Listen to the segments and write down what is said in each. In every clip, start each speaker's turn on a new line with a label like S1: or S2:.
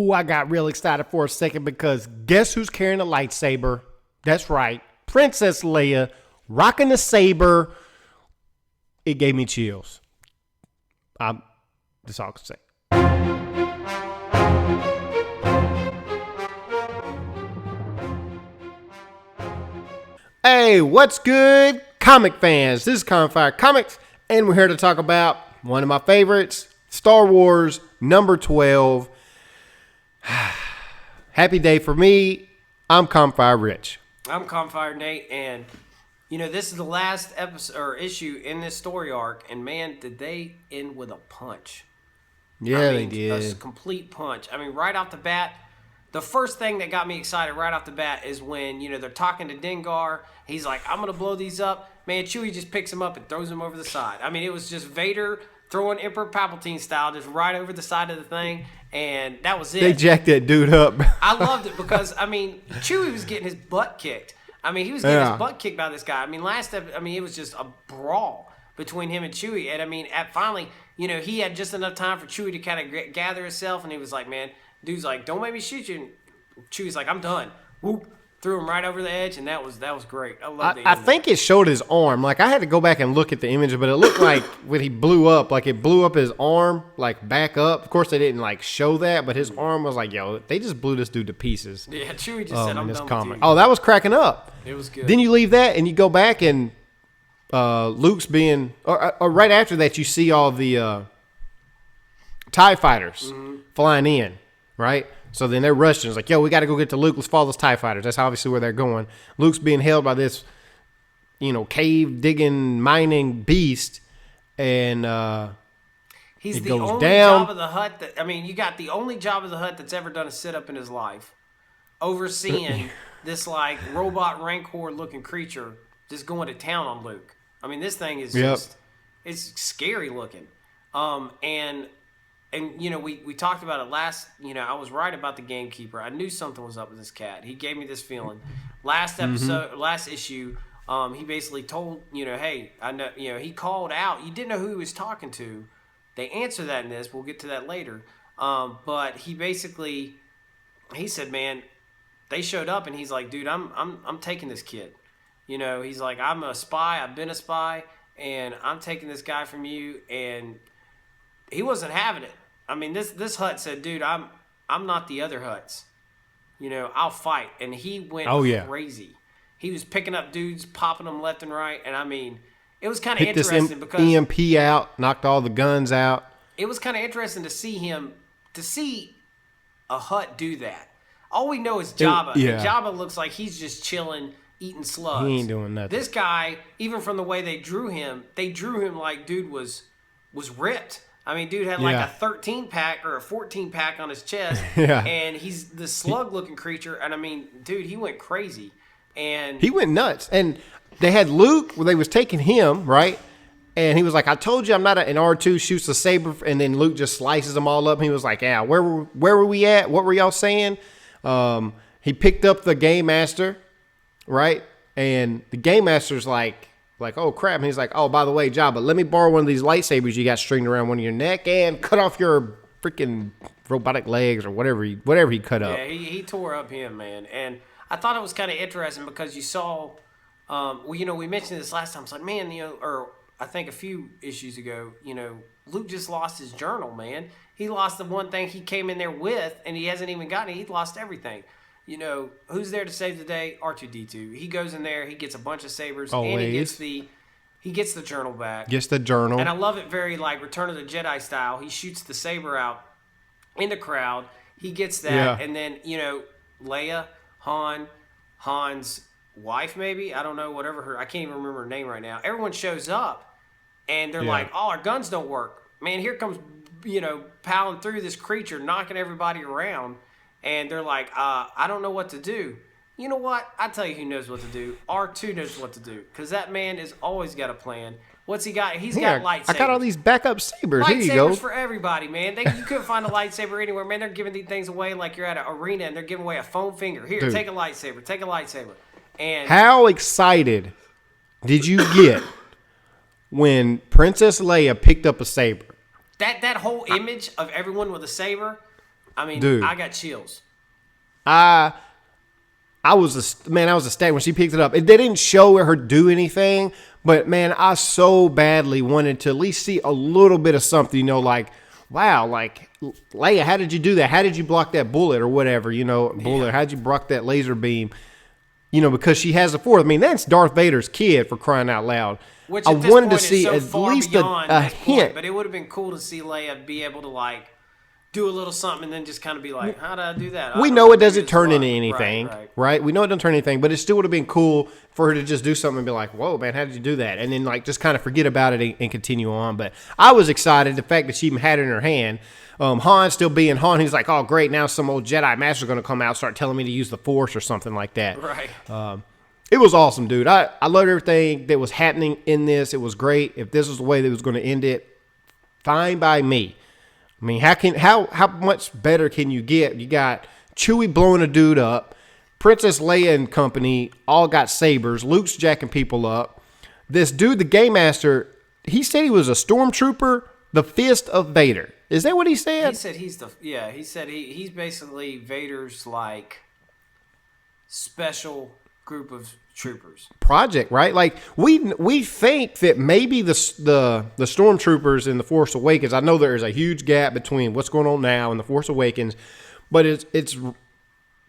S1: Oh, I got real excited for a second because guess who's carrying a lightsaber? That's right. Princess Leia rocking the saber. It gave me chills. That's all I can say. Hey, what's good, comic fans? This is Confire Comics, and we're here to talk about one of my favorites, Star Wars number 12. Happy day for me. I'm Confire Rich.
S2: I'm Confire Nate, and this is the last episode or issue in this story arc, and man, did they end with a punch.
S1: Yeah, they did.
S2: A complete punch. I mean, right off the bat, the first thing that got me excited right off the bat is when, they're talking to Dengar. He's like, I'm going to blow these up. Man, Chewie just picks him up and throws him over the side. I mean, it was just Vader throwing Emperor Palpatine style just right over the side of the thing, and that was it.
S1: They jacked that dude up.
S2: I loved it because, Chewie was getting his butt kicked. He was getting his butt kicked by this guy. It was just a brawl between him and Chewie. And, finally, he had just enough time for Chewie to kind of gather himself, and he was like, man, dude's like, don't make me shoot you. And Chewie's like, I'm done. Whoop. Threw him right over the edge, and that was great. I love it.
S1: I think it showed his arm. Like, I had to go back and look at the image, but it looked like when he blew up, like it blew up his arm, like back up. Of course, they didn't show that, but his arm was like, yo, they just blew this dude to pieces.
S2: Yeah, Chewie just said, I'm done with you.
S1: Oh, that was cracking up.
S2: It was good.
S1: Then you leave that and you go back and Luke's being, or right after that, you see all the TIE fighters flying in, right? So then they're rushing. It's like, yo, we got to go get to Luke. Let's follow those TIE fighters. That's obviously where they're going. Luke's being held by this, cave-digging, mining beast. And
S2: he's the only job of the Hutt that, you got the only job of the Hutt that's ever done a sit-up in his life. Overseeing this, robot Rancor-looking creature just going to town on Luke. This thing is it's scary looking. And we talked about it last, I was right about the gamekeeper. I knew something was up with this cat. He gave me this feeling. Last episode, last issue, he basically told, hey, I know, he called out. You didn't know who he was talking to. They answer that in this. We'll get to that later. But he said, man, they showed up and he's like, dude, I'm taking this kid. He's like, I'm a spy. I've been a spy and I'm taking this guy from you. And he wasn't having it. This Hutt said, dude, I'm not the other Hutts. I'll fight. And he went crazy. He was picking up dudes, popping them left and right. And it was kind of interesting because
S1: EMP out, knocked all the guns out.
S2: It was kind of interesting to see a Hutt do that. All we know is Jabba. And Jabba looks like he's just chilling, eating slugs.
S1: He ain't doing nothing.
S2: This guy, even from the way they drew him like dude was ripped. Dude had a 13-pack or a 14-pack on his chest, and he's this slug-looking creature, and dude, he went crazy. And
S1: he went nuts. And they had Luke, where they was taking him, right? And he was like, I told you I'm not and R2 shoots a saber, and then Luke just slices them all up, and he was like, yeah, where were we at? What were y'all saying? He picked up the Game Master, right? And the Game Master's like, oh, crap. And he's like, oh, by the way, Jabba, let me borrow one of these lightsabers you got stringed around one of your neck and cut off your freaking robotic legs or whatever he cut up.
S2: Yeah, he tore up him, man. And I thought it was kind of interesting because you saw, we mentioned this last time. It's like, man, or I think a few issues ago, Luke just lost his journal, man. He lost the one thing he came in there with, and he hasn't even gotten it. He lost everything. Who's there to save the day? R2-D2. He goes in there, he gets a bunch of sabers, and he gets the journal back.
S1: Gets the journal.
S2: And I love it very Return of the Jedi style. He shoots the saber out in the crowd. He gets that, and then, Leia, Han's wife maybe? I don't know, whatever I can't even remember her name right now. Everyone shows up, and they're like, oh, our guns don't work. Man, here comes, piling through this creature, knocking everybody around. And they're like, I don't know what to do. You know what? I tell you who knows what to do. R2 knows what to do. Because that man has always got a plan. What's he got? He's got lightsabers.
S1: I got all these backup sabers. Here you go.
S2: Lightsabers for everybody, man. You couldn't find a lightsaber anywhere. Man, they're giving these things away like you're at an arena and they're giving away a foam finger. Here, dude, take a lightsaber. Take a lightsaber. And
S1: how excited did you get when Princess Leia picked up a saber?
S2: That whole image of everyone with a saber, I mean,
S1: Dude.
S2: I got chills.
S1: I was ecstatic when she picked it up. They didn't show her do anything, but man, I so badly wanted to at least see a little bit of something, like, wow, like, Leia, how did you do that? How did you block that bullet or whatever, bullet? How did you block that laser beam? Because she has the Force. I mean, that's Darth Vader's kid, for crying out loud.
S2: Which
S1: I
S2: at this
S1: wanted to
S2: point
S1: see
S2: is so
S1: at
S2: far
S1: least
S2: beyond
S1: a
S2: this
S1: hint.
S2: point, but it would have been cool to see Leia be able to, like, do a little something and then just kind of be like, how did I do that?
S1: We know it doesn't turn into anything, right? We know it doesn't turn anything, but it still would have been cool for her to just do something and be like, whoa, man, how did you do that? And then, like, just kind of forget about it and continue on. But I was excited, the fact that she even had it in her hand. Han still being Han, he's like, oh, great, now some old Jedi Master's going to come out and start telling me to use the Force or something like that.
S2: Right.
S1: It was awesome, dude. I loved everything that was happening in this. It was great. If this was the way that was going to end it, fine by me. I mean, how much better can you get? You got Chewie blowing a dude up. Princess Leia and company all got sabers. Luke's jacking people up. This dude, the Game Master, he said he was a stormtrooper, the fist of Vader. Is that what he said?
S2: He said he said he's basically Vader's, like, special group of troopers.
S1: Project, right? Like, we think that maybe the stormtroopers in The Force Awakens, I know there's a huge gap between what's going on now and The Force Awakens, but it's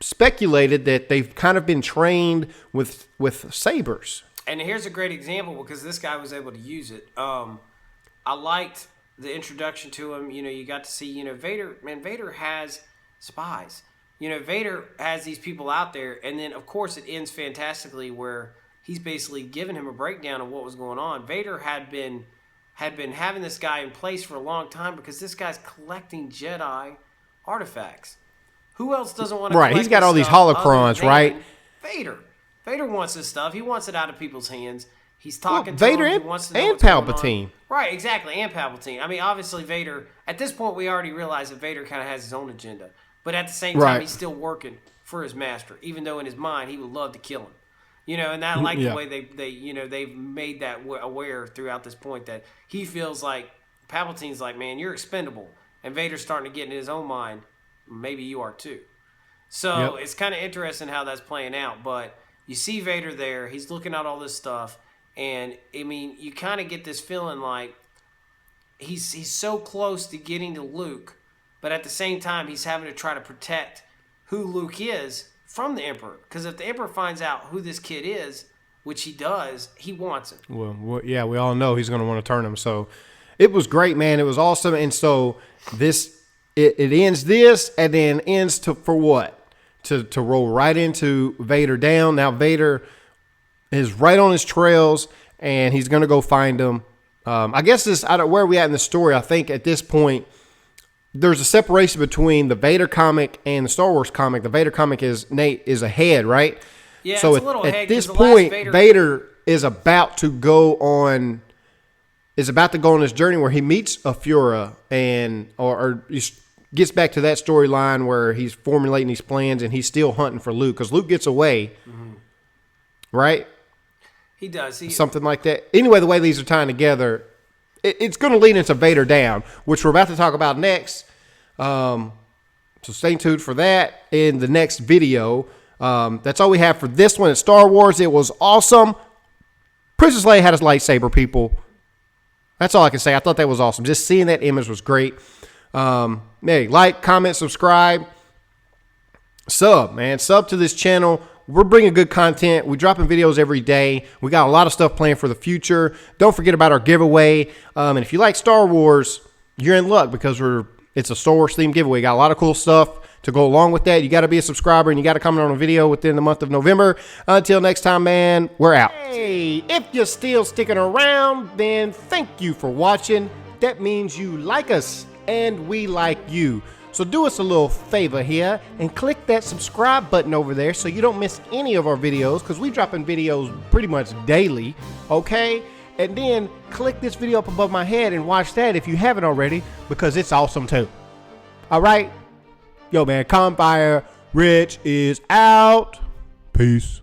S1: speculated that they've kind of been trained with sabers.
S2: And here's a great example because this guy was able to use it. I liked the introduction to him. You got to see, Vader. Man, Vader has spies. Vader has these people out there, and then, of course, it ends fantastically where he's basically giving him a breakdown of what was going on. Vader had been having this guy in place for a long time because this guy's collecting Jedi artifacts. Who else doesn't want to collect
S1: he's got all these
S2: stuff
S1: holocrons, right?
S2: Vader. Vader wants this stuff. He wants it out of people's hands. He's talking to
S1: Vader
S2: him. He wants to know
S1: and
S2: what's going
S1: Palpatine.
S2: on. Right, exactly, and Palpatine. I mean, obviously, Vader, at this point, we already realize that Vader kind of has his own agenda. But at the same time, he's still working for his master, even though in his mind he would love to kill him. And I like the way they've made that aware throughout this point that he feels like Palpatine's like, man, you're expendable, and Vader's starting to get in his own mind, maybe you are too. So it's kind of interesting how that's playing out. But you see Vader there, he's looking at all this stuff, and I mean, you kind of get this feeling like he's so close to getting to Luke. But at the same time, he's having to try to protect who Luke is from the Emperor. Because if the Emperor finds out who this kid is, which he does, he wants him.
S1: Well, yeah, we all know he's going to want to turn him. So it was great, man. It was awesome. And so it ends this and then ends for what? To roll right into Vader down. Now Vader is right on his trails, and he's going to go find him. I guess where are we at in the story? I think at this point, there's a separation between the Vader comic and the Star Wars comic. The Vader comic is ahead, right?
S2: Yeah,
S1: so
S2: it's a little ahead.
S1: At this point, Vader is about to go on this journey where he meets Afura or gets back to that storyline where he's formulating these plans and he's still hunting for Luke because Luke gets away, right?
S2: He does.
S1: Something like that. Anyway, the way these are tying together, it's going to lead into Vader down, which we're about to talk about next. So stay tuned for that in the next video. That's all we have for this one at Star Wars. It was awesome. Princess Leia had a lightsaber, people. That's all I can say. I thought that was awesome. Just seeing that image was great. Hey, like, comment, subscribe. Sub to this channel. We're bringing good content. We're dropping videos every day. We got a lot of stuff planned for the future. Don't forget about our giveaway. And if you like Star Wars, you're in luck because it's a Star Wars themed giveaway. Got a lot of cool stuff to go along with that. You got to be a subscriber and you got to comment on a video within the month of November. Until next time, man, we're out. Hey, if you're still sticking around, then thank you for watching. That means you like us and we like you. So do us a little favor here and click that subscribe button over there so you don't miss any of our videos because we're dropping videos pretty much daily, okay? And then click this video up above my head and watch that if you haven't already because it's awesome too. All right? Yo, man, Campfire Rich is out. Peace.